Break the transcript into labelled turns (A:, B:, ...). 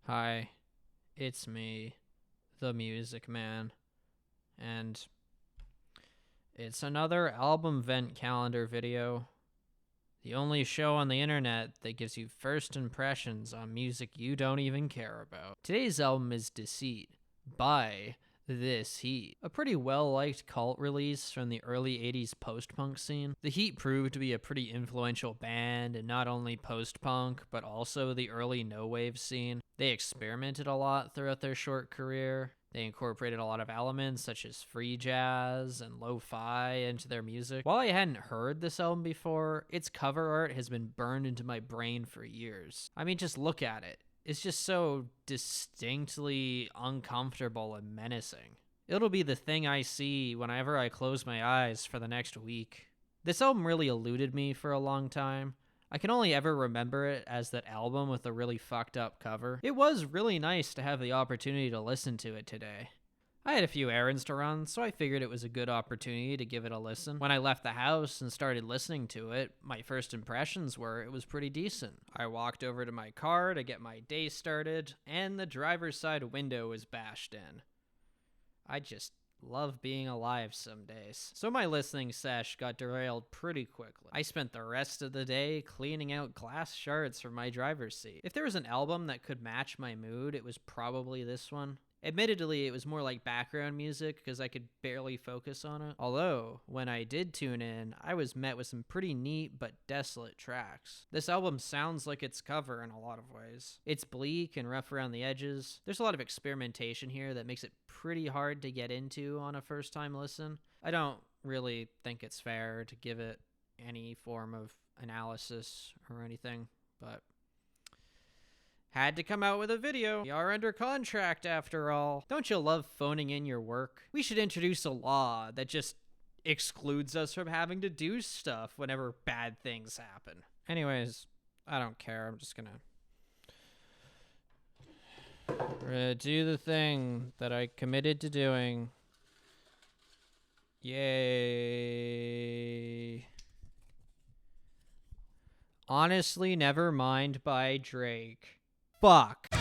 A: Hi, it's me, the Music Man, and it's another album vent calendar video. The only show on the internet that gives you first impressions on music you don't even care about. Today's album is Deceit by Deceit, a pretty well-liked cult release from the early 80s post-punk scene. The Heat proved to be a pretty influential band in not only post-punk, but also the early no-wave scene. They experimented a lot throughout their short career. They incorporated a lot of elements such as free jazz and lo-fi into their music. While I hadn't heard this album before, its cover art has been burned into my brain for years. I mean, just look at it. It's just so distinctly uncomfortable and menacing. It'll be the thing I see whenever I close my eyes for the next week. This album really eluded me for a long time. I can only ever remember it as that album with the really fucked up cover. It was really nice to have the opportunity to listen to it today. I had a few errands to run, so I figured it was a good opportunity to give it a listen. When I left the house and started listening to it, my first impressions were it was pretty decent. I walked over to my car to get my day started, and the driver's side window was bashed in. I just love being alive some days. So my listening sesh got derailed pretty quickly. I spent the rest of the day cleaning out glass shards from my driver's seat. If there was an album that could match my mood, it was probably this one. Admittedly, it was more like background music because I could barely focus on it. Although, when I did tune in, I was met with some pretty neat but desolate tracks. This album sounds like its cover in a lot of ways. It's bleak and rough around the edges. There's a lot of experimentation here that makes it pretty hard to get into on a first-time listen. I don't really think it's fair to give it any form of analysis or anything, but had to come out with a video. We are under contract after all. Don't you love phoning in your work? We should introduce a law that just excludes us from having to do stuff whenever bad things happen. Anyways, I don't care. I'm just gonna do the thing that I committed to doing. Yay. Honestly, Never Mind by Drake. Fuck.